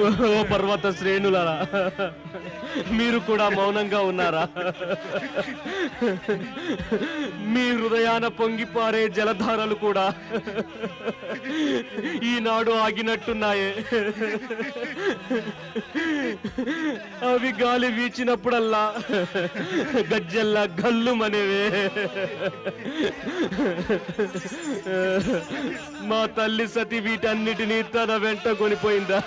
ఓ పర్వత శ్రేణులారా, మీరు కూడా మౌనంగా ఉన్నారా? మీ హృదయాన పొంగిపారే జలధారలు కూడా ఈనాడు ఆగినట్టున్నాయే. అవి గాలి వీచినప్పుడల్లా గజ్జల్లా గల్లుమనేవే. మా తల్లి సతి వీటన్నిటినీ తన వెంట కొనిపోయిందా?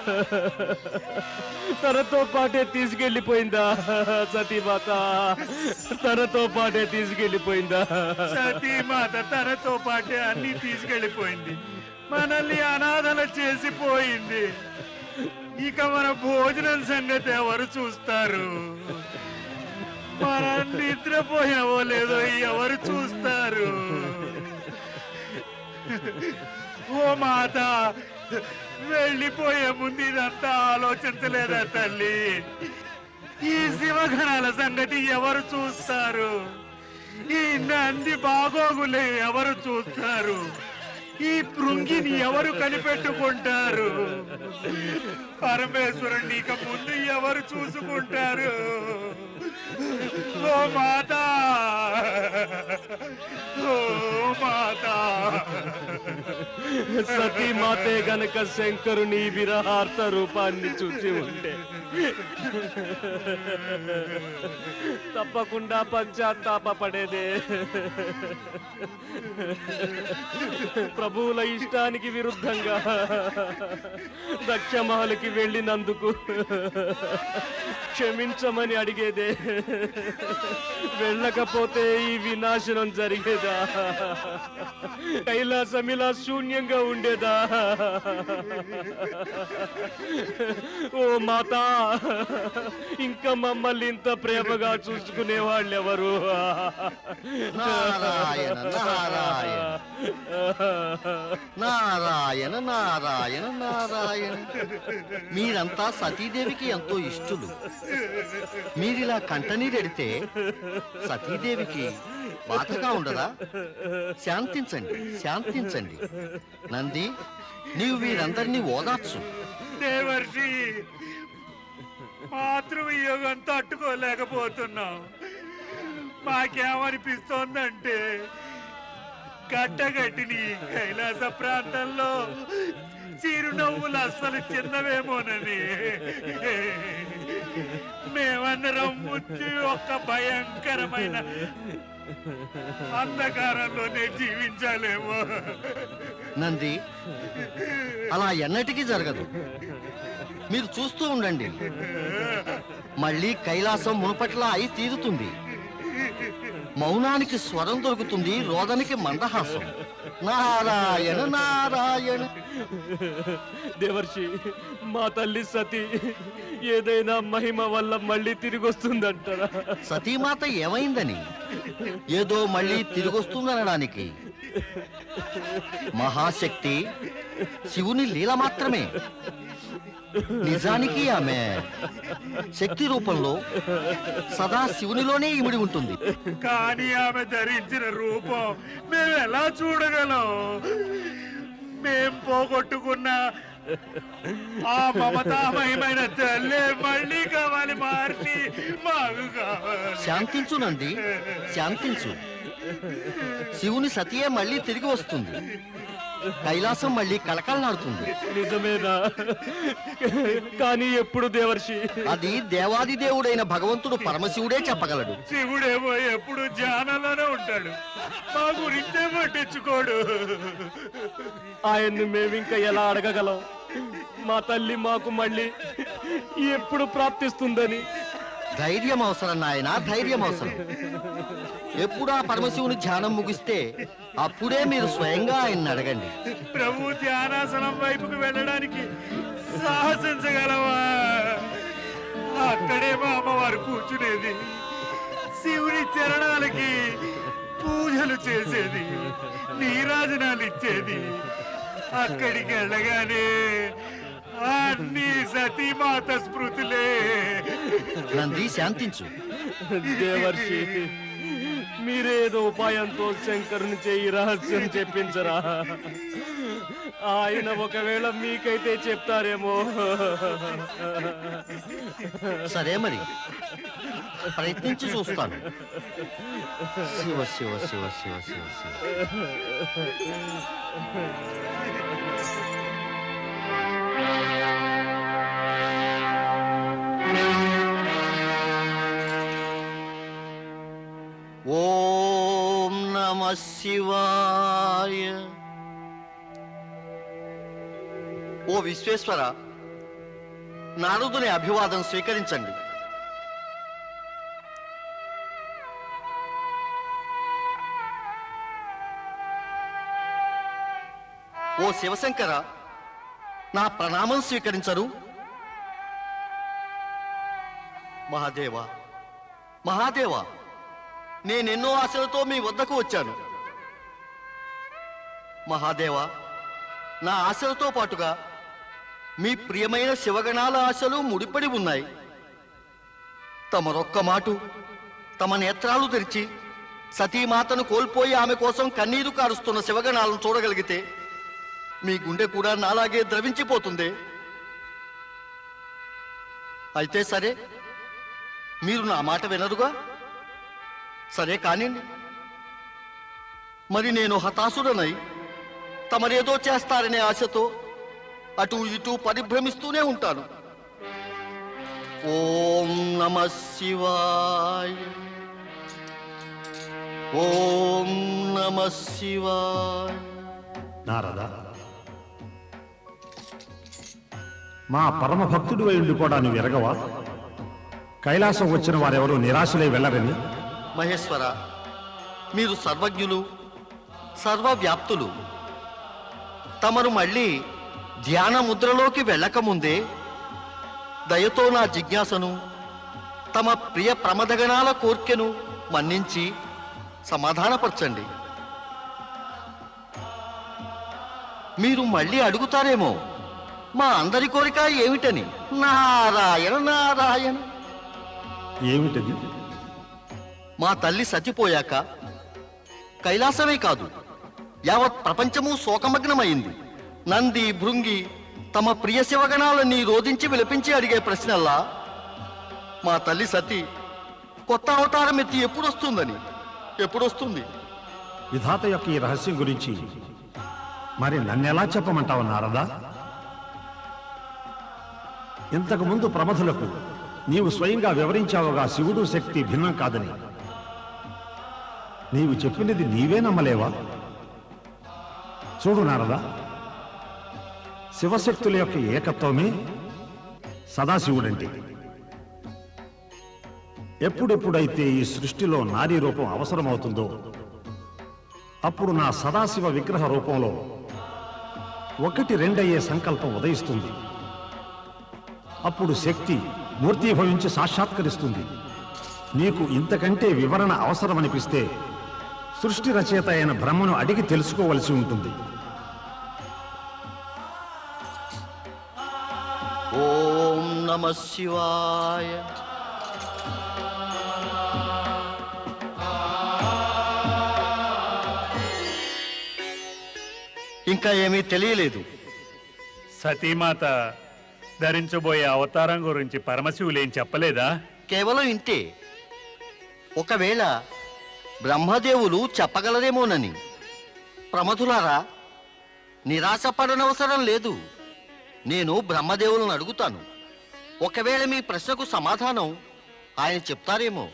తనతో పాటే తీసుకెళ్లిపోయిందా? సతీమాత తనతో పాటే తీసుకెళ్లిపోయిందా? సతీమాత తనతో పాటే అన్ని తీసుకెళ్లిపోయింది. మనల్ని అనాథల చేసిపోయింది. ఇక మన భోజనం సంగతి ఎవరు చూస్తారు? మనం నిద్రపోయావో లేదో ఎవరు చూస్తారు? ఓ మాత, వెళ్ళిపోయే ముందు ఇదంతా ఆలోచించలేదా తల్లి? ఈ శివగణాల సంగతి ఎవరు చూస్తారు? ఈ నంది బాగోగులే ఎవరు చూస్తారు? ఈ పృంగిని ఎవరు కనిపెట్టుకుంటారు? పరమేశ్వరుణ్ణి ఇక ముందు ఎవరు చూసుకుంటారు? ఓ మాత, ఓ మాత. సతీమాతే గనక శంకరుని విరహార్త రూపాన్ని చూసి ఉంటే తప్పకుండా పశ్చాత్తాపపడేదే. ప్రభువుల ఇష్టానికి విరుద్ధంగా దక్షమహల్కి వెళ్ళినందుకు క్షమించమని అడిగేదే. వెళ్ళకపోతే ఈ వినాశనం జరిగేదా? కైలాసం ఇలా శూన్యంగా ఉండేదా? ఓ మాతా, ఇంకా మమ్మల్ని ఇంత ప్రేమగా చూసుకునే వాళ్ళు ఎవరు? నారాయణ నారాయణ నారాయణ నారాయణ నారాయణ. మీరంతా సతీదేవికి ఎంతో ఇష్టలు. మీరిలా కంటనీరెడితే సతీదేవికి బాధగా ఉండదా? శాంతించండి, శాంతించండి. నంది, నీవు వీరందరినీ ఓదార్చు. దేవర్షి, మాతృవియోగం తట్టుకోలేకపోతున్నాం. మాకేమనిపిస్తోందంటే కట్టగట్టిని కైలాస ప్రాంతంలో చిరునవ్వులు అస్సలు చిన్నవేమోనని. మేమందరం ముచ్చి ఒక్క భయంకరమైన అంధకారంలోనే జీవించాలేమో. నంది, అలా ఎన్నటికీ జరగదు. మీరు చూస్తూ ఉండండి. మళ్ళీ కైలాసం మునుపట్లా అయి తీరుతుంది. మౌనానికి స్వరం దొరుకుతుంది, రోదనికి మందహాసం. నారాయణ నారాయణ. దేవర్షి, మా తల్లి సతీ ఏదైనా మహిమ వల్ల మళ్ళీ తిరిగి వస్తుందంటారా? సతీమాత ఏమైందని? ఏదో మళ్ళీ తిరిగొస్తుందనడానికి. మహాశక్తి శివుని లీల మాత్రమే. నిజానికి ఆమె శక్తి రూపంలో సదా శివునిలోనే ఇమిడి ఉంటుంది. కానీ ఆమె ధరించిన రూపం మేము ఎలా చూడగలం? మేం పోగొట్టుకున్న ఆ మమతామయమైన తల్లే మళ్ళీ కావాలి, మహర్షి మాకు కావాలి. శాంతించు నంది, శాంతించు. శివుని సతియే మళ్ళీ తిరిగి వస్తుంది. కైలాసం మళ్ళీ కళకళలాడుతుంది. నిజమేనా? కానీ ఎప్పుడు దేవర్షి? అది దేవాది దేవుడైన భగవంతుడు పరమశివుడే చెప్పగలడు. శివుడేమో ఎప్పుడు ధ్యానంలోనే ఉంటాడు, మా గురించే పట్టించుకోడు. ఆయన్ని మేమింకా ఎలా అడగగలం? మా తల్లి మాకు మళ్ళీ ఎప్పుడు ప్రాప్తిస్తుందని. ధైర్యం అవసరం నాయన, ధైర్యం అవసరం. ఎప్పుడు ఆ పరమశివుని ధ్యానం ముగిస్తే అప్పుడే మీరు స్వయంగా ఆయన్ని అడగండి. ప్రభు ధ్యానాసనం వైపుకు వెళ్ళడానికి సాహసించగలవా? అక్కడే మా అమ్మవారు కూర్చునేది, శివుని చరణాలకి పూజలు చేసేది, నీరాజనాలు ఇచ్చేది. అక్కడికి వెళ్ళగానే అన్ని సతీమాత స్మృతులే. నంది, శాంతించు. దేవర్షి, మీరేదో ఉపాయంతో శంకరుని చేయి రహస్యం చెప్పించరా? ఆయన ఒకవేళ మీకైతే చెప్తారేమో. సరే మరి ప్రయత్నించి చూస్తాను. శివ శివ శివ శివ శివ శివ. ఓం నమః శివాయ. ఓ విశ్వేశ్వర, నారదుని అభివాదం స్వీకరించండి. ఓ శివశంకర, నా ప్రణామం స్వీకరించరు. మహాదేవా మహాదేవా, నేనెన్నో ఆశలతో మీ వద్దకు వచ్చాను. మహాదేవా, నా ఆశలతో పాటుగా మీ ప్రియమైన శివగణాల ఆశలు ముడిపడి ఉన్నాయి. తమరొక్క మాటు తమ నేత్రాలు తెరిచి సతీమాతను కోల్పోయి ఆమె కోసం కన్నీరు కారుస్తున్న శివగణాలను చూడగలిగితే మీ గుండె కూడా నాలాగే ద్రవించిపోతుంది. అయితే సరే, మీరు నా మాట వినరుగా? సరే కానివ్వండి. మరి నేను హతాశుడనై తమరేదో చేస్తారనే ఆశతో అటు ఇటు పరిభ్రమిస్తూనే ఉంటాను. ఓం నమః శివాయ. ఓం నమః శివాయ. నారద, మా పరమ భక్తుడు ఉండి కూడా నువ్వు ఎరగవా? కైలాసం వచ్చిన వారెవరూ నిరాశలై వెళ్ళరని. మహేశ్వర, మీరు సర్వజ్ఞులు, సర్వవ్యాప్తులు. తమరు మళ్ళీ ధ్యాన ముద్రలోకి వెళ్ళకముందే దయతో నా జిజ్ఞాసను, తమ ప్రియ ప్రమదగణాల కోర్కెను మన్నించి సమాధానపరచండి. మీరు మళ్ళీ అడుగుతారేమో, మా అందరి కోరిక ఏమిటని. నారాయణ నారాయణ. ఏమిటది? మా తల్లి సతిపోయాక కైలాసమే కాదు, యావత్ ప్రపంచము శోకమగ్నమైంది. నంది భృంగి తమ ప్రియ శివగణాలన్నీ రోధించి విలపించి అడిగే ప్రశ్నల్లా మా తల్లి సతి కొత్త అవతారం ఎత్తి ఎప్పుడొస్తుందని, ఎప్పుడొస్తుంది? విధాత యొక్క ఈ రహస్యం గురించి మరి నన్నెలా చెప్పమంటావు నారదా? ఇంతకు ముందు ప్రమథులకు నీవు స్వయంగా వివరించావుగా శివుడు శక్తి భిన్నం కాదని. నీవు చెప్పినది నీవే నమ్మలేవా? చూడు నారదా, శివశక్తుల యొక్క ఏకత్వమే సదాశివుడంటే. ఎప్పుడెప్పుడైతే ఈ సృష్టిలో నారీ రూపం అవసరమవుతుందో అప్పుడు నా సదాశివ విగ్రహ రూపంలో ఒకటి రెండయ్యే సంకల్పం ఉదయిస్తుంది. అప్పుడు శక్తి మూర్తీభవించి సాక్షాత్కరిస్తుంది. నీకు ఇంతకంటే వివరణ అవసరమనిపిస్తే సృష్టి రచయిత అయిన బ్రహ్మను అడిగి తెలుసుకోవలసి ఉంటుంది. ఓం నమః శివాయ. ఇంకా ఏమీ తెలియలేదు. సతీమాత ధరించబోయే అవతారం గురించి పరమశివులేం చెప్పలేదా? కేవలం ఇంతే. ఒకవేళ బ్రహ్మదేవులు చెప్పగలరేమోనని. ప్రమథులారా, నిరాశపడనవసరం లేదు. నేను బ్రహ్మదేవులను అడుగుతాను. ఒకవేళ మీ ప్రశ్నకు సమాధానం ఆయన చెప్తారేమో.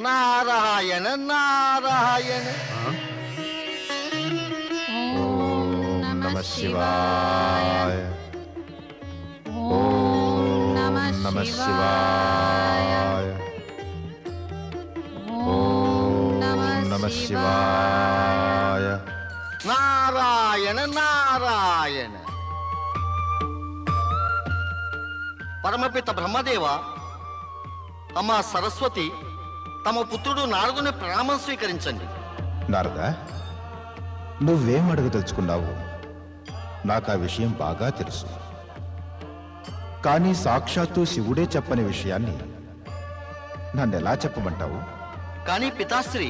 నారాయణ నారాయణ. నమః శివాయ. ఓం నమః శివాయ. ఓం నమః శివాయ. నారాయణ నారాయణ. పరమపిత బ్రహ్మదేవ, అమ్మ సరస్వతి, తమ పుత్రుడు నారదుని ప్రణామం స్వీకరించండి. నారద, నువ్వేం అడగదలుచుకున్నావు? నాకు ఆ విషయం బాగా తెలుసు. కానీ సాక్షాత్తు శివుడే చెప్పని విషయాన్ని నన్నెలా చెప్పమంటావు? కానీ పితాశ్రీ,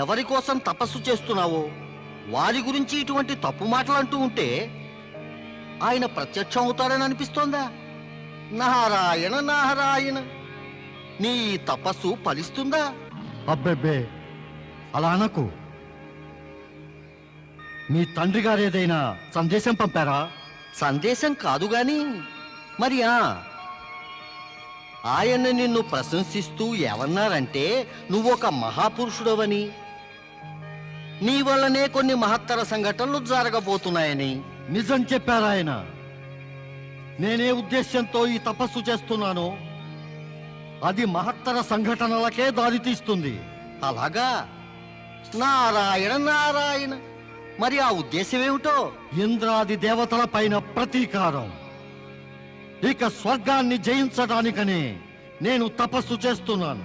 ఎవరి కోసం తపస్సు చేస్తున్నావో వారి గురించి ఇటువంటి తప్పు మాటలు అంటూ ఉంటే ఆయన ప్రత్యక్షం అవుతాడని అనిపిస్తోందా? నారాయణ నారాయణ, నీ తపస్సు ఫలిస్తుందా? అబ్బెబ్బే, అలా అనకు. మీ తండ్రి గారు ఏదైనా సందేశం పంపారా? సందేశం కాదు గాని మరి ఆయన నిన్ను ప్రశంసిస్తూ ఏమన్నారంటే నువ్వొక మహాపురుషుడవని, నీ వల్లనే కొన్ని మహత్తర సంఘటనలు జరగబోతున్నాయని. నిజం చెప్పారా ఆయన? నేనే ఉద్దేశ్యంతో ఈ తపస్సు చేస్తున్నానో అది మహత్తర సంఘటనలకే దారితీస్తుంది. అలాగా? నారాయణ నారాయణ, మరి ఆ ఉద్దేశం ఏమిటో? ఇంద్రాది దేవతల పైన ప్రతీకారం. ఇక స్వర్గాన్ని జయించడానికనే నేను తపస్సు చేస్తున్నాను.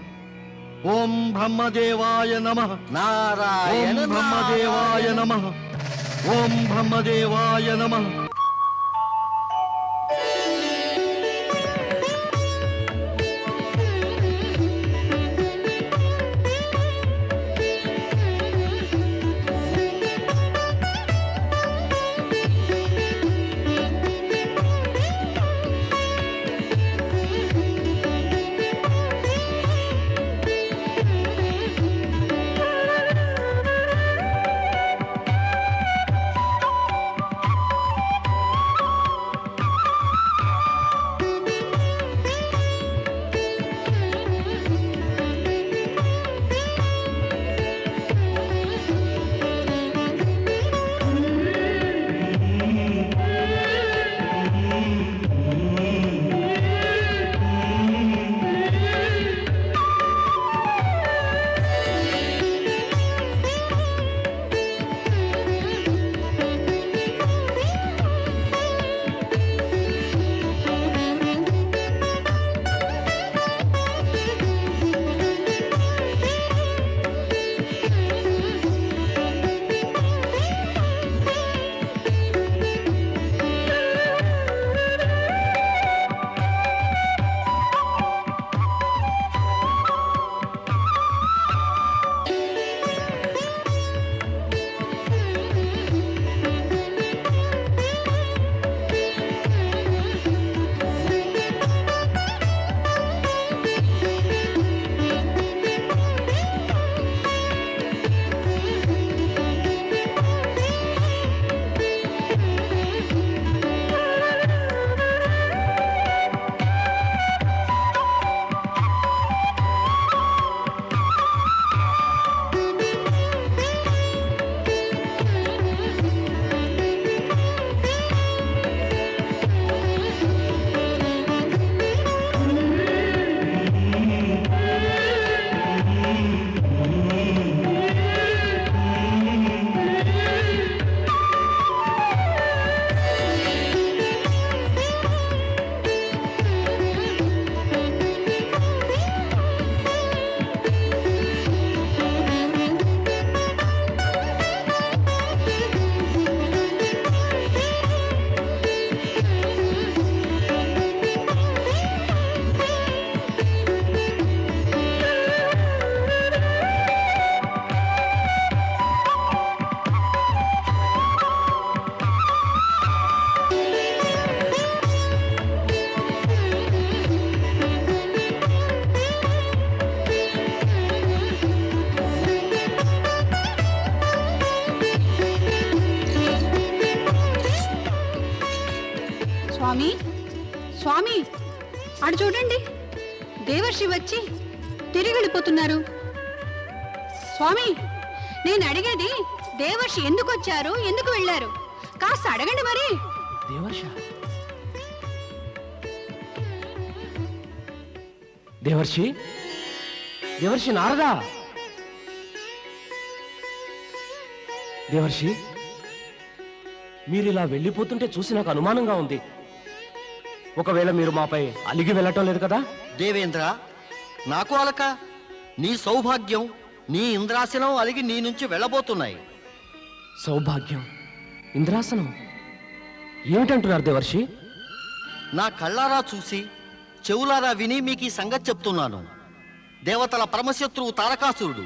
ఓం బ్రహ్మదేవాయ నమః. నారాయణ ఓం బ్రహ్మదేవాయ నమః. ఓం బ్రహ్మదేవాయ నమః. స్వామి, స్వామి, అటు చూడండి, దేవర్షి వచ్చి తిరిగి వెళ్ళిపోతున్నారు. స్వామి, నేను అడిగేది దేవర్షి ఎందుకు వచ్చారు, ఎందుకు వెళ్ళారు? కాస్త అడగండి మరి. దేవర్ష, దేవర్షి, దేవర్షి నారదా, దేవర్షి, మీరు ఇలా వెళ్ళిపోతుంటే చూసి నాకు అనుమానంగా ఉంది. ఒకవేళ మీరు మాపై అలిగి వెళ్ళటం లేదు కదా? దేవేంద్ర, నాకు అలక, నీ సౌభాగ్యం, నీ ఇంద్రాసనం అలిగి నీ నుంచి వెళ్ళబోతున్నాయి. సౌభాగ్యం, ఇంద్రాసనం ఏమిటంటున్నారు దేవర్షి? నా కళ్ళారా చూసి చెవులారా విని మీకు ఈ సంగతి చెప్తున్నాను. దేవతల పరమశత్రువు తారకాసురుడు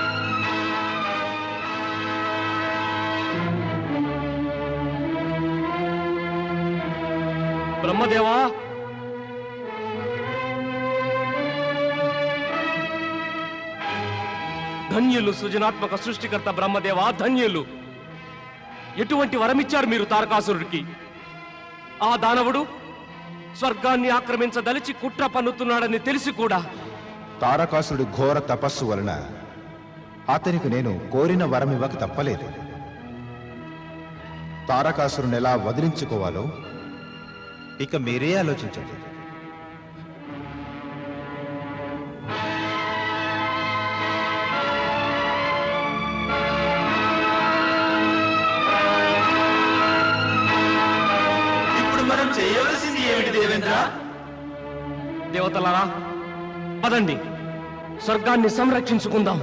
బ్రహ్మదేవా, ధన్యులు సృజనాత్మక సృష్టికర్త బ్రహ్మదేవా, ధన్యులు. ఎటువంటి వరమిచ్చారు మీరు తారకాసురుడికి? ఆ దానవుడు స్వర్గాన్ని ఆక్రమించదలిచి కుట్ర పన్నుతున్నాడని తెలిసి కూడా తారకాసురుడి ఘోర తపస్సు వలన అతనికి నేను కోరిన వరమివ్వక తప్పలేదు. తారకాసురుని ఎలా వదిలించుకోవాలో ఇక మీరే ఆలోచించండి. ఇప్పుడు మనం చేయవలసింది ఏమిటి దేవేంద్ర? దేవతలారా, పదండి, స్వర్గాన్ని సంరక్షించుకుందాం.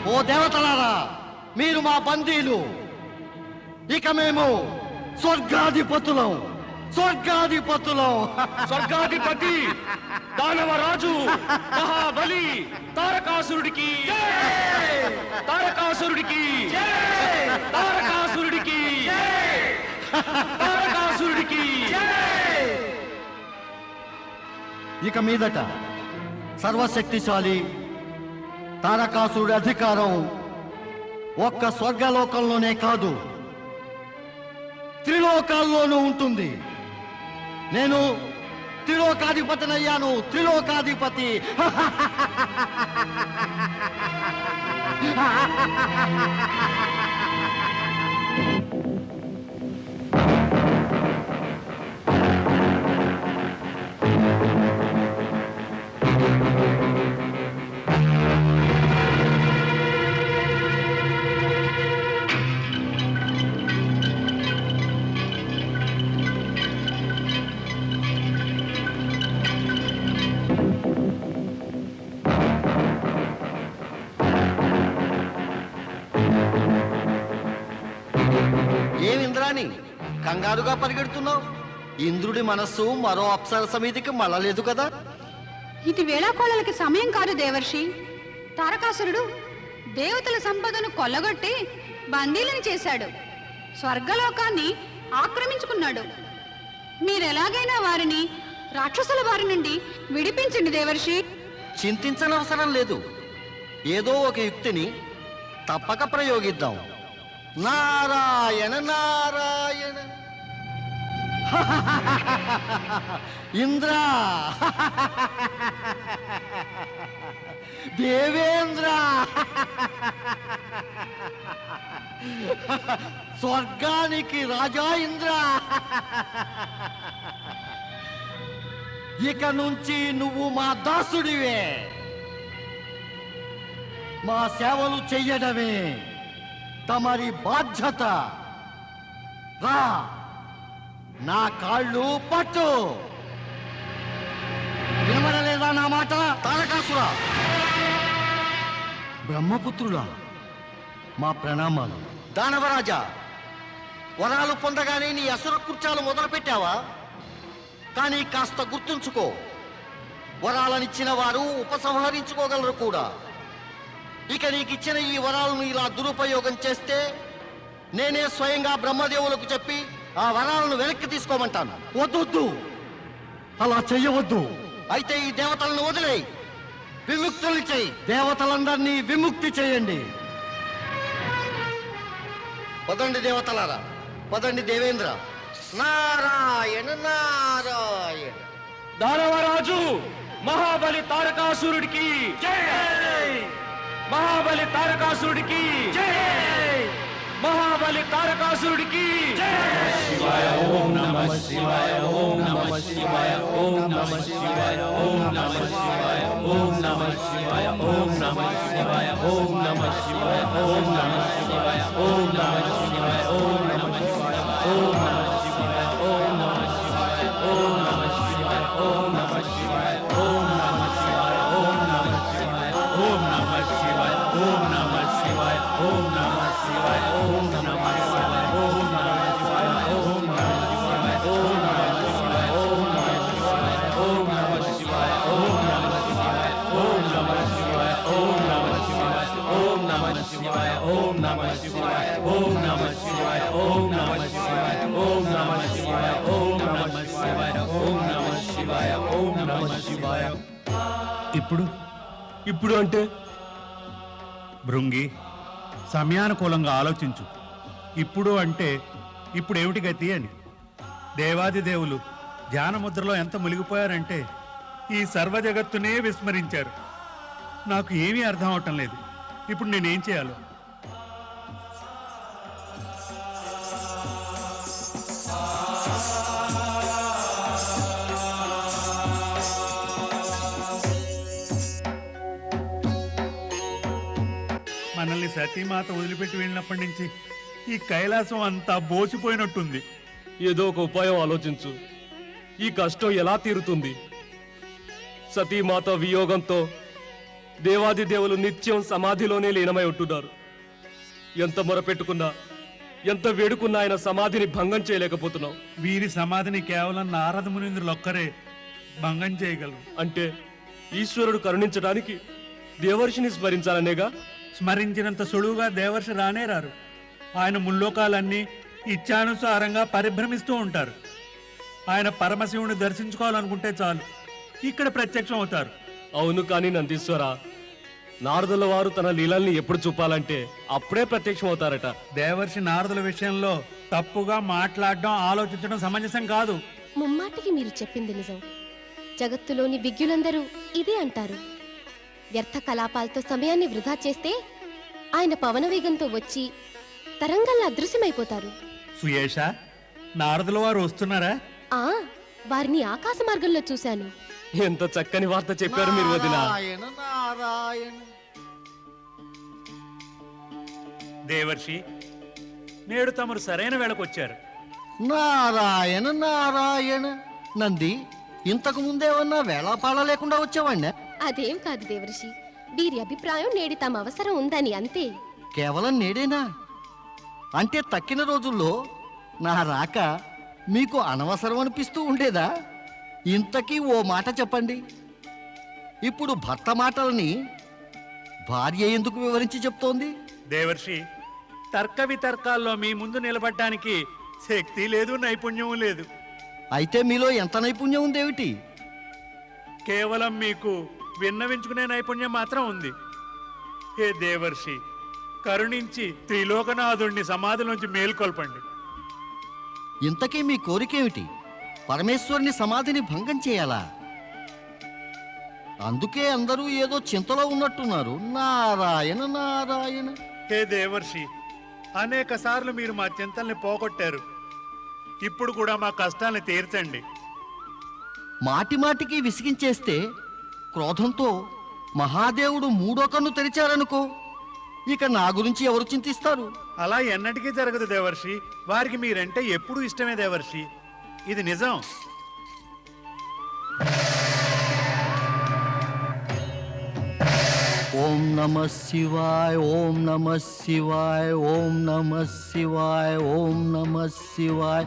ఓ దేవతలారా, మీరు మా బందీలు. ఇక మేము స్వర్గాధిపతులం. స్వర్గాధిపతి దానవరాజు మహాబలి తారకాసురుడికి, తారకాసురుడికి, తారకాసురుడికి, తారకాసురుడికి. ఇక మీదట సర్వశక్తిశాలి తారకాసురుడి అధికారం ఒక్క స్వర్గలోకంలోనే కాదు, త్రిలోకాల్లోనూ ఉంటుంది. నేను త్రిలోకాధిపతినయ్యాను, త్రిలోకాధిపతి. ఏమింద్రాని కంగారుగా పరిగెడుతున్నావు? ఇంద్రుడి మనస్సు మరో అప్సరస మీదికి మళ్ళలేదు కదా? ఇది వేళాకోళలకి సమయం కాదు దేవర్షి. తారకాసురుడు దేవతల సంపదను కొల్లగొట్టి బందీలను చేశాడు, స్వర్గలోకాన్ని ఆక్రమించుకున్నాడు. మీరెలాగైనా వారిని రాక్షసుల బారి నుండి విడిపించండి దేవర్షి. చింతించనవసరం లేదు. ఏదో ఒక యుక్తిని తప్పక ప్రయోగిద్దాం. నారాయణ నారాయణ. ఇంద్ర, దేవేంద్ర, స్వర్గానికి రాజా ఇంద్ర, ఇక నుంచి నువ్వు మా దాసుడివే. మా సేవలు చెయ్యడమే తమరి బాధ్యత. రా, నా కాళ్ళు పట్టు. వినబడలేదా నా మాట? తారకాసురా, బ్రహ్మపుత్రులా, మా ప్రణామాలు. దానవరాజా, వరాలు పొందగానే నీ అసుర కృత్యాలు మొదలు పెట్టావా? కానీ కాస్త గుర్తుంచుకో, వరాలనిచ్చిన వారు ఉపసంహరించుకోగలరు కూడా. ఇక నీకిచ్చిన ఈ వరాలను ఇలా దురుపయోగం చేస్తే నేనే స్వయంగా బ్రహ్మదేవులకు చెప్పి ఆ వరాలను వెనక్కి తీసుకోమంటాను. వద్దు, అలా చెయ్యవద్దు. అయితే ఈ దేవతలను వదిలేయి, విముక్తులు చేయి. దేవతలందరినీ విముక్తి చేయండి. పదండి దేవతలారా, పదండి దేవేంద్ర. నారాయణ నారాయణ. దానవరాజు మహాబలి తారకాసురుడికి మహాబలి తారకాసురుడికి మహాబలి తారకాసురుడికి. ఓం నమః శివాయ, ఓం నమః శివాయ, ఓం నమః శివాయ, ఓం నమః శివాయ, ఓం నమః శివాయ, ఓం నమః శివాయ, ఓం నమః శివాయ, ఓం నమః శివాయ, ఓం నమః శివాయ, ఓం నమః శివాయ, ఓం నమః శివాయ, ఓం నమః శివాయ, ఓం నమః శివాయ, ఓం నమః శివాయ, ఓం నమః శివాయ, ఓం నమః శివాయ, ఓం నమః శివాయ, ఓం నమః నమః శివాయ ఓం నమః శివాయ ఓం నమః శివాయ ఓం నమః శివాయ ఓం నమః శివాయ ఓం నమః శివాయ ఓం నమః శివాయ ఓం నమః శివాయ. ఇప్పుడు అంటే భృంగి, సమయానుకూలంగా ఆలోచించు. ఇప్పుడు అంటే ఇప్పుడు ఏమిటి గతి అని. దేవాది దేవులు ధ్యానముద్రలో ఎంత మునిగిపోయారంటే ఈ సర్వ జగత్తునే విస్మరించారు. నాకు ఏమీ అర్థం అవటం లేదు. ఇప్పుడు నేనేం చేయాలో. మనల్ని సతీమాత వదిలిపెట్టి వెళ్ళినప్పటి నుంచి ఈ కైలాసం అంతా బోసిపోయినట్టుంది. ఏదో ఒక ఉపాయం ఆలోచించు. ఈ కష్టం ఎలా తీరుతుంది? సతీమాత వియోగంతో దేవాది దేవులు నిత్యం సమాధిలోనే లీనమై ఉంటున్నారు. ఎంత మొరపెట్టుకున్నా, ఎంత వేడుకున్నా ఆయన సమాధిని భంగం చేయలేకపోతున్నాం. వీరి సమాధిని కేవలం నారద మునీంద్రులు ఒక్కరే భంగం చేయగలరు. అంటే ఈశ్వరుడు కరుణించడానికి దేవర్షిని స్మరించాలనేగా? స్మరించినంత సులువుగా దేవర్షి రానే రారు. ఆయన ముల్లోకాలన్నీ ఇచ్ఛానుసారంగా పరిభ్రమిస్తూ ఉంటారు. ఆయన పరమశివుని దర్శించుకోవాలనుకుంటే చాలు, ఇక్కడ ప్రత్యక్షం అవుతారు. అవును, కానీ నందీశ్వర, నారదుల వారు తన లీలల్ని ఎప్పుడు చూపాలంటే అప్పుడే ప్రత్యక్షం అవుతారట. దేవర్షి నారదుల విషయంలో తప్పుగా మాట్లాడడం, ఆలోచించడం సమంజసం కాదు. ముమ్మాటికి మీరు చెప్పింది నిజం. జగత్తులోని విజ్ఞులందరూ ఇదే అంటారు. వ్యర్థ కలాపాలతో సమయాన్ని వృధా చేస్తే ఆయన పవనవేగంతో వచ్చి తరంగల్లా అదృశ్యమైపోతారు. సుయేష, నారదుల వారు వస్తున్నారా? వారిని ఆకాశ మార్గంలో చూశాను. ఎంత చక్కని వార్త చెప్పారు మీరు వదినా. నారాయణ నారాయణ. దేవర్షి, నేడు తమరు సరైన వేళకొచ్చారు. నారాయణ నారాయణ. నంది, ఇంతకు ముందేమన్నా వేళాపాళ లేకుండా వచ్చావాణ్ణా? అదేం కాదు దేవర్షి, వీరి అభిప్రాయం నేడి తమ అవసరం ఉందని అంతే. కేవలం నేడేనా? అంటే తక్కిన రోజుల్లో నా రాక మీకు అనవసరం అనిపిస్తూ ఉండేదా? ఇంతకీ ఓ మాట చెప్పండి. ఇప్పుడు భర్త మాటలని భార్య ఎందుకు వివరించి చెప్తోంది? దేవర్షి, తర్క వితర్కాల్లో మీ ముందు నిలబడ్డానికి శక్తి లేదు, నైపుణ్యం లేదు. అయితే మీలో ఎంత నైపుణ్యం ఉందేమిటి? కేవలం మీకు విన్నవించుకునే నైపుణ్యం మాత్రం ఉంది. హే దేవర్షి, కరుణించి త్రిలోకనాథుణ్ణి సమాధిలోంచి మేల్కొల్పండి. ఇంతకీ మీ కోరికేమిటి? పరమేశ్వరుని సమాధిని భంగం చేయాలా? అందుకే అందరూ ఏదో చింతలో ఉన్నట్టున్నారు. నారాయణ నారాయణ. హే దేవర్షి, అనేక సార్లు మీరు మా చింతల్ని పోగొట్టారు. ఇప్పుడు కూడా మా కష్టాల్ని తీర్చండి. మాటి మాటికి విసిగించేస్తే క్రోధంతో మహాదేవుడు మూడో కన్ను తెరిచారనుకో, ఇక నా గురించి ఎవరు చింతిస్తారు? అలా ఎన్నటికీ జరగదు దేవర్షి. వారికి మీరంటే ఎప్పుడూ ఇష్టమే దేవర్షి, ఇది నిజం. ఓం నమః శివాయ ఓం నమః శివాయ ఓం నమః శివాయ ఓం నమః శివాయ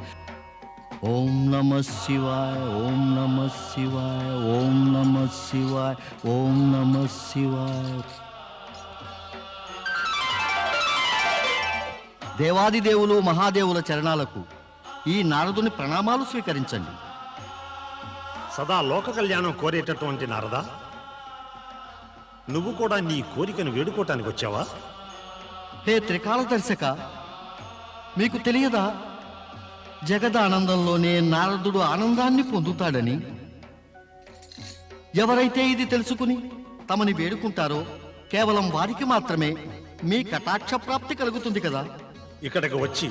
ఓం నమః శివాయ ఓం నమః శివాయ ఓం నమః శివాయ ఓం నమః శివాయ. దేవాది దేవులు మహాదేవుల చరణాలకు ఈ నారదుని ప్రణామాలు స్వీకరించండి. సదా లోక కళ్యాణం కోరేటటువంటి నారదా, నువ్వు కూడా నీ కోరికను వేడుకోవటానికి వచ్చావా? హే త్రికాల దర్శక, మీకు తెలియదా జగదానందంలోనే నారదుడు ఆనందాన్ని పొందుతాడని? ఎవరైతే ఇది తెలుసుకుని తమని వేడుకుంటారో కేవలం వారికి మాత్రమే మీ కటాక్ష ప్రాప్తి కలుగుతుంది కదా. ఇక్కడికి వచ్చి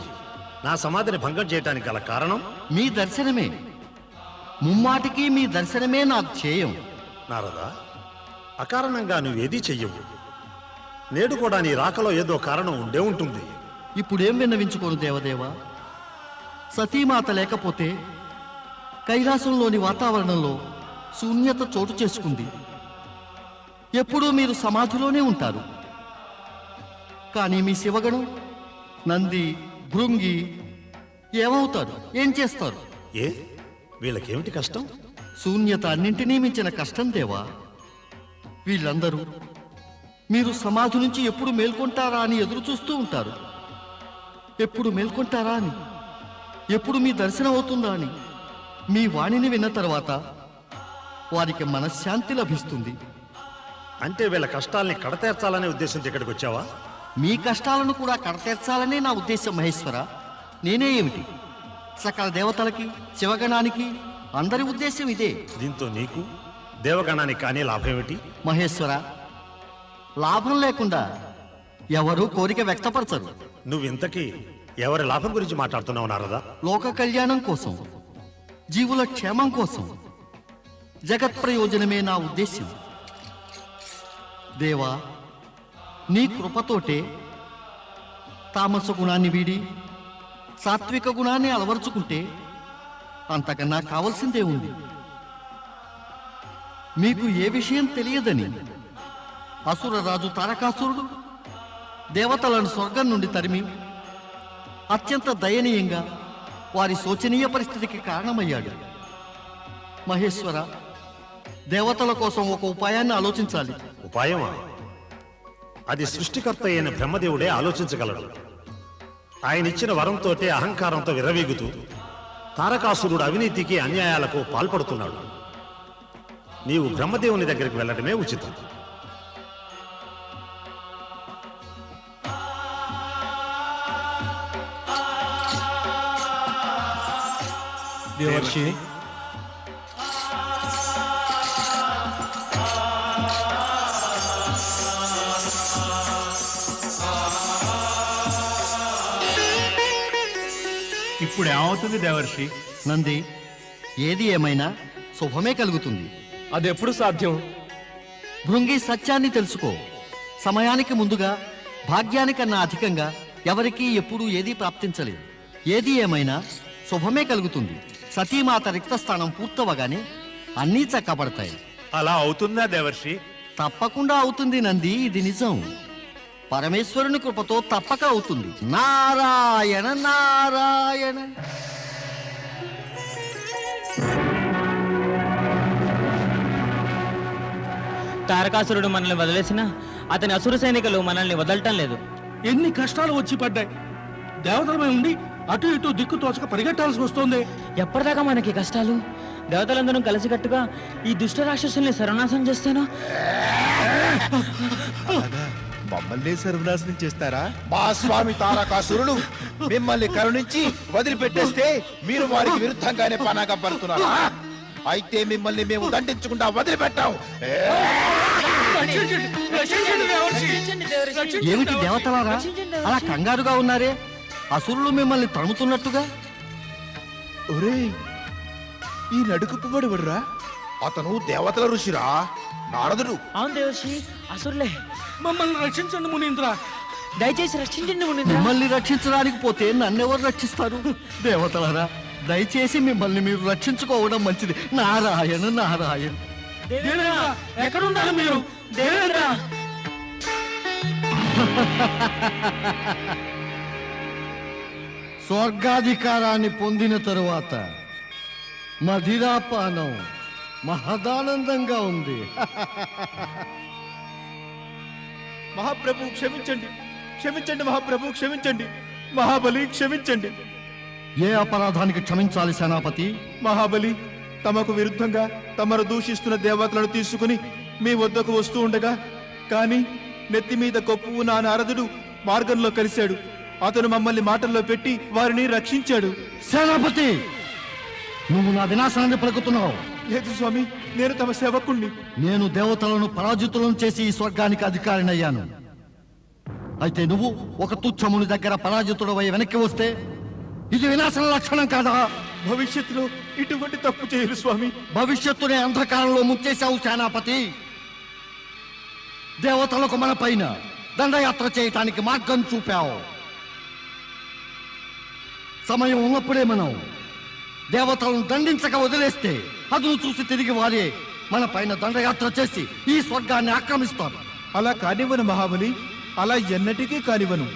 నా సమాధిని భంగం చేయటానికి గల కారణం మీ దర్శనమే. ముమ్మాటికి మీ దర్శనమే నా ధ్యేయం. నారదా, అకారణంగా నువ్వేదీ చెయ్యవు. నేడు కూడా నీ రాకలో ఏదో కారణం ఉండే ఉంటుంది. ఇప్పుడేం విన్నవించుకోను దేవదేవా. సతీమాత లేకపోతే కైలాసంలోని వాతావరణంలో శూన్యత చోటు చేసుకుంది. ఎప్పుడూ మీరు సమాధిలోనే ఉంటారు. కానీ మీ శివగణం నంది భృంగి ఏమవుతారు? ఏం చేస్తారు? ఏ వీళ్ళకేమిటి కష్టం? శూన్యత అన్నింటినీ మించిన కష్టం దేవా. వీళ్ళందరూ మీరు సమాధి నుంచి ఎప్పుడు మేల్కొంటారా అని ఎదురు చూస్తూ ఉంటారు. ఎప్పుడు మేల్కొంటారా అని, ఎప్పుడు మీ దర్శనం అవుతుందా అని మీ వాణిని విన్న తర్వాత వారికి మనశ్శాంతి లభిస్తుంది. అంటే వీళ్ళ కష్టాల్ని కడతీర్చాలనే ఉద్దేశంతో ఇక్కడికి వచ్చావా? మీ కష్టాలను కూడా కడతీర్చాలనే నా ఉద్దేశం మహేశ్వర. నేనే ఏమిటి, సకల దేవతలకి, శివగణానికి అందరి ఉద్దేశం ఇదే. దీంతో నీకు దేవగణానికి కానీ లాభం ఏమిటి? మహేశ్వర, లాభం లేకుండా ఎవరూ కోరిక వ్యక్తపరచరు. నువ్వు ఇంతకీ ఎవరి లాభం గురించి మాట్లాడుతున్నావు నారదా? లోక కళ్యాణం కోసం, జీవుల క్షేమం కోసం, జగత్ ప్రయోజనమే నా ఉద్దేశ్యం. దేవా, నీ కృపతోటే తామస గుణాన్ని వీడి సాత్విక గుణాన్ని అలవరుచుకుంటే అంతకన్నా కావలసిందే ఉంది. మీకు ఏ విషయం తెలియదని అసురరాజు తారకాసురుడు దేవతలను స్వర్గం నుండి తరిమి అత్యంత దయనీయంగా వారి శోచనీయ పరిస్థితికి కారణమయ్యాడు. మహేశ్వర, దేవతల కోసం ఒక ఉపాయాన్ని ఆలోచించాలి. ఉపాయమా? అది సృష్టికర్త అయిన బ్రహ్మదేవుడే ఆలోచించగలడు. ఆయన ఇచ్చిన వరంతోటే అహంకారంతో విర్రవీగుతూ తారకాసురుడు అవినీతికి అన్యాయాలకు పాల్పడుతున్నాడు. నీవు బ్రహ్మదేవుని దగ్గరికి వెళ్ళడమే ఉచితం. దేవర్షి, ఇప్పుడు ఏమవుతుంది దేవర్షి? నంది, ఏది ఏమైనా శుభమే కలుగుతుంది. అదెప్పుడు సాధ్యం? భృంగి, సత్యాన్ని తెలుసుకో. సమయానికి ముందుగా, భాగ్యానికన్నా అధికంగా ఎవరికీ ఎప్పుడూ ఏదీ ప్రాప్తించలేదు. ఏది ఏమైనా శుభమే కలుగుతుంది. సతీమాత రిక్తస్థానం పూర్తవగానే అన్నీ చక్కబడతాయి. అలా అవుతుందా దేవర్షి? తప్పకుండా అవుతుంది నంది, ఇది నిజం. పరమేశ్వరుని కృపతో తప్పక అవుతుంది. నారాయణ నారాయణ. తారకాసురుడు మనల్ని వదిలేసినా అతని అసుర సైనికులు మనల్ని వదలటం లేదు. ఎన్ని కష్టాలు వచ్చి పడ్డాయి. దేవతలమై ఉండి అటు ఇటు దిక్కు తోచక పరిగెట్టాల్సి వస్తోంది. ఎప్పటిదాకా మనకి కష్టాలు? దేవతలందరం కలిసికట్టుగా ఈ దుష్ట రాక్షసుల్ని సర్వనాశనం చేస్తాను. మమ్మల్ని సర్వనాశనం చేస్తారా? మా స్వామి తారకాసురుడు మిమ్మల్ని కరుణించి వదిలిపెట్టేస్తే మీరు వారికి విరుద్ధంగానే పనాగా పడుతున్నారా? అయితే మిమ్మల్ని మేము దండించకుండా వదిలిపెట్టాం. ఏమిటి దేవతలారా, అలా కంగారుగా ఉన్నారే? అసురులు మిమ్మల్ని తరుముతున్నట్టుగా. ఒరేయ్, ఈ నడుకుపుబడివడురా? అతను దేవతల ఋషిరా, నారదుడు. అవును దేవర్షి, అసురులే. మమ్మల్ని రక్షించండి మునీంద్ర. దయచేసి రక్షించండి మునీంద్ర. మిమ్మల్ని రక్షించడానికి పోతే నన్నెవరు రక్షిస్తారు? దేవతలారా, దయచేసి మిమ్మల్ని మీరు రక్షించుకోవడం మంచిది. నారాయణ నారాయణ. దేవేంద్ర, ఎక్కడున్నారు మీరు? దేవేంద్ర! స్వర్గాధికారాన్ని పొందిన తరువాత మధిరాపానం మహదానందంగా ఉంది. మహాప్రభు క్షమించండి, క్షమించండి మహాప్రభు, క్షమించండి. మహాబలి క్షమించండి. ఏ అపరాధానికి క్షమించాలి సేనాపతి? మహాబలి తమకు విరుద్ధంగా తమరు దూషిస్తున్న దేవతలను తీసుకుని మీ వద్దకు వస్తూ ఉండగా, కానీ నెత్తి మీద కొప్పు నా నారదుడు మార్గంలో కలిశాడు. అతను మమ్మల్ని మాటల్లో పెట్టి వారిని రక్షించాడు. సేనాపతి, నువ్వు నా వినాశనాన్ని పలుకుతున్నావు. లేదు స్వామి, నేను తమ సేవకుణ్ణి. నేను దేవతలను పరాజితులను చేసి ఈ స్వర్గానికి అధికారినయ్యాను. అయితే నువ్వు ఒక తుచ్చముని దగ్గర పరాజితుడవై వెనక్కి వస్తే ఇది వినాశన లక్షణం కాదా? భవిష్యత్తులో ఇటువంటి తప్పు చేయరు స్వామి. భవిష్యత్తునే అంధకారంలో ముంచేశావు సేనాపతి. దేవతలకు మన పైన దండయాత్ర చేయటానికి మార్గం చూపావు. సమయం ఉన్నప్పుడే మనం దేవతలను దండించక వదిలేస్తే అదును చూసి తిరిగి వారే మన పైన దండయాత్ర చేసి ఈ స్వర్గాన్ని ఆక్రమిస్తారు. అలా కానివ్వను మహాబలి, అలా ఎన్నటికీ కానివ్వను.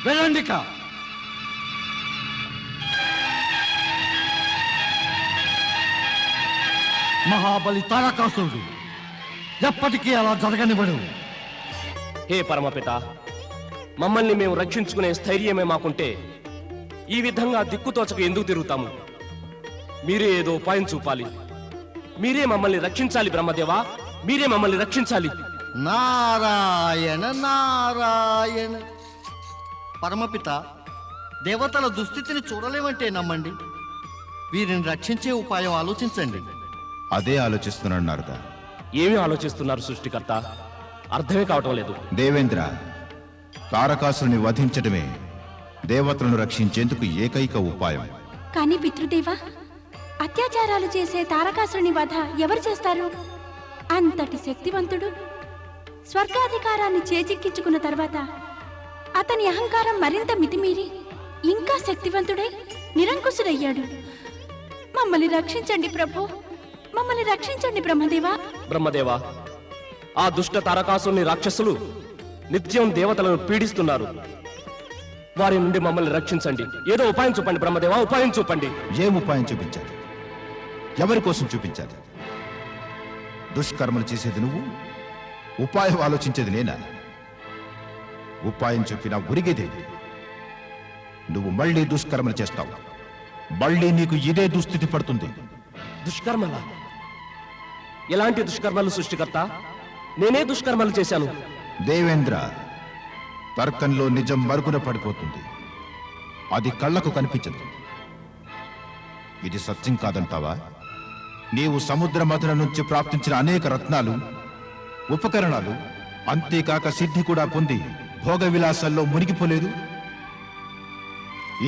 వెళ్ళండిక. మహాబలి తారకాసురుడు ఎప్పటికీ అలా జరగనివ్వడు. హే పరమపిత, మమ్మల్ని మేము రక్షించుకునే స్థైర్యమే మాకుంటే ఈ విధంగా దిక్కుతోచక ఎందుకు తిరుగుతాము? మీరే ఏదో ఉపాయం చూపాలి. మీరే మమ్మల్ని రక్షించాలి బ్రహ్మదేవా, మీరే మమ్మల్ని రక్షించాలి. నారాయణ నారాయణ. పరమపిత, దేవతల దుస్థితిని చూడలేమంటే నమ్మండి. వీరిని రక్షించే ఉపాయం ఆలోచించండి. అదే ఆలోచిస్తున్నాడు నారద. ఏమి ఆలోచిస్తున్నారు సృష్టికర్త? అర్థమే కావటం లేదు. దేవేంద్ర, తారకాసురుని వధించడమే దేవతలను రక్షించేందుకు ఏకైక ఉపాయం. కానీ పితృదేవ, అత్యాచారాలు చేసే తారకాసురుని వధ ఎవరు చేస్తారు? అంతటి శక్తివంతుడు స్వర్గాధికారాన్ని చేజిక్కించుకున్న తర్వాత అతని అహంకారం మరింత మితిమీరి ఇంకా శక్తివంతుడై నిరంకుశుడయ్యాడు. మమ్మల్ని రక్షించండి ప్రభు, మమ్మల్ని రక్షించండి బ్రహ్మదేవా. బ్రహ్మదేవా, ఆ దుష్ట తారకాసుని రాక్షసులు నిత్యం దేవతలను పీడిస్తున్నారు. వారి నుండి మమ్మల్ని రక్షించండి. ఏదో ఉపాయం చూపండి బ్రహ్మదేవా, ఉపాయం చూపండి. ఏం ఉపాయం చూపించాలి? ఎవరి కోసం చూపించాలి? దుష్కర్మలు చేసేది నువ్వు, ఉపాయం ఆలోచించేది నేనా? ఉపాయం చెప్పినా ఉరిగేదేవి. నువ్వు మళ్ళీ దుష్కర్మలు చేస్తావు. మళ్ళీ నీకు ఇదే దుస్థితి పడుతుంది. దుష్కర్మలా? ఎలాంటి దుష్కర్మలు సృష్టికర్త? నేనే దుష్కర్మలు చేశాను? దేవేంద్ర, తర్కంలో నిజం మరుగున పడిపోతుంది. అది కళ్ళకు కనిపించదు. ఇది సత్యం కాదంటావా? నీవు సముద్ర మథన నుంచి ప్రాప్తించిన అనేక రత్నాలు, ఉపకరణాలు, అంతేకాక సిద్ధి కూడా పొంది భోగ విలాసాల్లో మునిగిపోలేదు.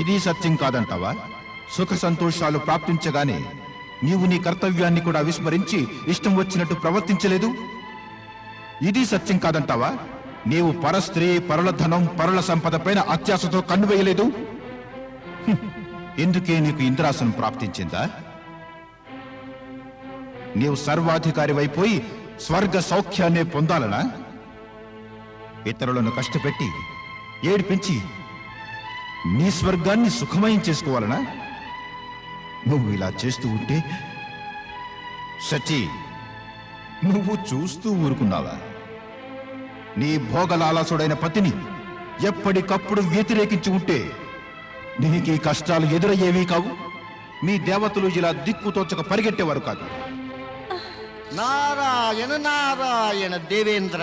ఇది సత్యం కాదంటావా? సుఖ సంతోషాలు ప్రాప్తించగానే నీవు నీ కర్తవ్యాన్ని కూడా విస్మరించి ఇష్టం వచ్చినట్టు ప్రవర్తించలేదు. ఇది సత్యం కాదంటావా? నీవు పరస్త్రీ, పరుల ధనం, పరుల సంపద పైన అత్యాశతో కన్ను వేయలేదు. ఎందుకే నీకు ఇంద్రాసనం ప్రాప్తించిందా? నీవు సర్వాధికారి వైపోయి స్వర్గ సౌఖ్యాన్నే పొందాలనా? ఇతరులను కష్టపెట్టి ఏడిపించి నీ స్వర్గాన్ని సుఖమయం చేసుకోవాలనా? నువ్వు ఇలా చేస్తూ ఉంటే సచి, నువ్వు చూస్తూ ఊరుకున్నావా? నీ భోగలాలసుడైన పతిని ఎప్పటికప్పుడు వ్యతిరేకించి ఉంటే నీకు ఈ కష్టాలు ఎదురయ్యేవి కావు. మీ దేవతలు ఇలా దిక్కుతోచక పరిగెట్టేవారు కాదు. నారాయణ నారాయణ. దేవేంద్ర,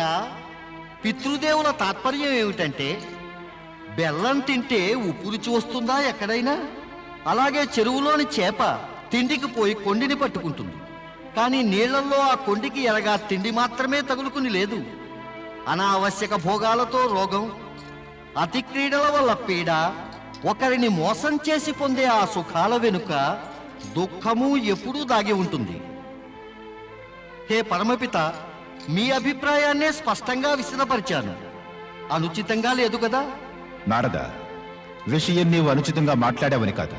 పితృదేవుల తాత్పర్యం ఏమిటంటే బెల్లం తింటే ఉప్పు రుచి వస్తుందా ఎక్కడైనా? అలాగే చెరువులోని చేప తిండికి పోయి కొండిని పట్టుకుంటుంది. కానీ నీళ్లలో ఆ కొండికి ఎరగా తిండి మాత్రమే తగులుకుని లేదు. అనావశ్యక భోగాలతో రోగం, అతి క్రీడల వల్ల పీడ, ఒకరిని మోసం చేసి పొందే ఆ సుఖాల వెనుక దుఃఖము ఎప్పుడూ దాగి ఉంటుంది. హే పరమపిత, మీ అభిప్రాయాన్నే స్పష్టంగా విశదపరిచాను. అనుచితంగా లేదు కదా? నారద, విషయం నీవు అనుచితంగా మాట్లాడావని కాదు.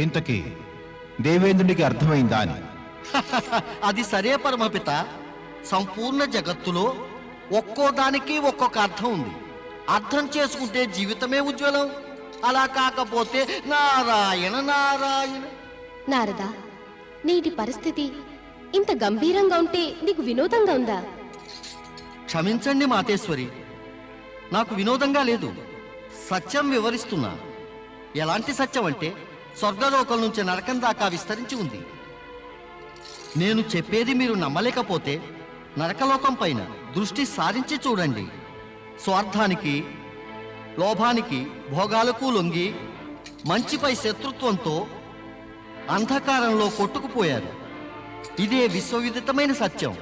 ఇంతకీ దేవేంద్రునికి అర్థమైందా అని. అది సరే పరమపిత. సంపూర్ణ జగత్తులో ఒక్కో దానికి ఒక్కొక్క అర్థం ఉంది. అర్థం చేసుకుంటే జీవితమే ఉజ్వలం. అలా కాకపోతే నారాయణ నారాయణ. నారదా, నీటి పరిస్థితి ఇంత గంభీరంగా ఉంటే నీకు వినోదంగా ఉందా? క్షమించండి మాతేశ్వరి, నాకు వినోదంగా లేదు. సత్యం వివరిస్తున్నా. ఎలాంటి సత్యం అంటే స్వర్గలోకం నుంచి నరకం దాకా విస్తరించి ఉంది. నేను చెప్పేది మీరు నమ్మలేకపోతే నరకలోకం పైన దృష్టి సారించి చూడండి. స్వార్థానికి, లోభానికి, భోగాలకు లొంగి మంచిపై శత్రుత్వంతో అంధకారంలో కొట్టుకుపోయారు. ఇదే విశ్వవిదితమైన సత్యం.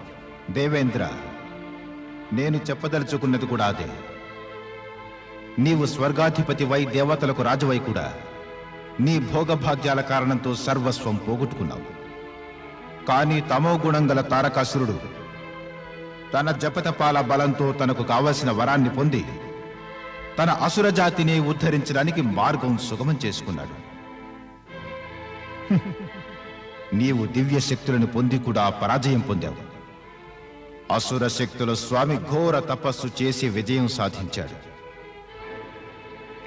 దేవేంద్ర, నేను చెప్పదలుచుకున్నది కూడా అదే. నీవు స్వర్గాధిపతివై దేవతలకు రాజువై కూడా నీ భోగభాగ్యాల కారణంతో సర్వస్వం పోగొట్టుకున్నావు. కానీ తమోగుణం గల తారకాసురుడు తన జపతపాల బలంతో తనకు కావలసిన వరాన్ని పొంది తన అసుర జాతిని ఉద్ధరించడానికి మార్గం సుగమం చేసుకున్నాడు. నీవు దివ్య శక్తులను పొంది కూడా పరాజయం పొందావు. అసుర శక్తుల స్వామి ఘోర తపస్సు చేసి విజయం సాధించాడు.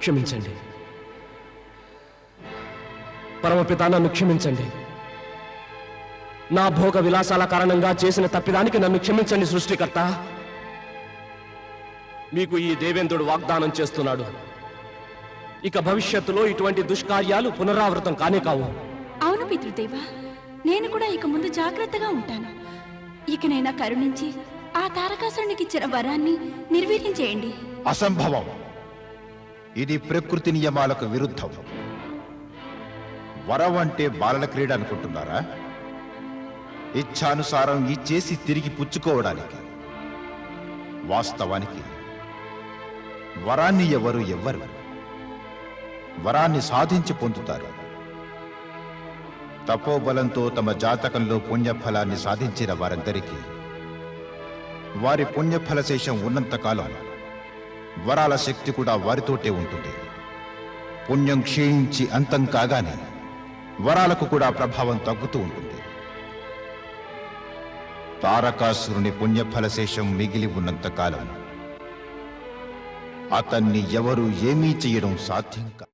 క్షమించండి పరమపిత, నన్ను క్షమించండి. నా భోగ విలాసాల కారణంగా చేసిన తప్పిదానికి నన్ను క్షమించండి సృష్టికర్త. మీకు ఈ దేవేంద్రుడు వాగ్దానం చేస్తున్నాడు, ఇక భవిష్యత్తులో ఇటువంటి దుష్కార్యాలు పునరావృతం కానే కావు. అవును పితృదేవా, నేను కూడా ఇక ముందు జాగ్రత్తగా ఉంటాను. ఇకనైనా కరుణించి ఆ తారకాసురునికి ఇచ్చిన వరాన్ని నిర్వీర్యం చేయండి. అసంభవం. ఇది ప్రకృతి నియమాలకు విరుద్ధం. వరం అంటే బాలల క్రీడ అనుకుంటున్నారా? ఇచ్ఛానుసారం ఇచ్చేసి తిరిగి పుచ్చుకోవడానికి. వాస్తవానికి వరాన్ని ఎవరు ఎవ్వరు వరాన్ని సాధించి పొందుతారు. తపోబలంతో తమ జాతకంలో పుణ్యఫలాన్ని సాధించిన వారందరికీ వారి పుణ్యఫల శేషం ఉన్నంతకాలం వరాల శక్తి కూడా వారితోటే ఉంటుంది. పుణ్యం క్షీణించి అంతం కాగానే వరాలకు కూడా ప్రభావం తగ్గుతూ ఉంటుంది. తారకాసురుని పుణ్యఫల శేషం మిగిలి ఉన్నంతకాలం అతన్ని ఎవరు ఏమీ చేయడం సాధ్యం కాదు.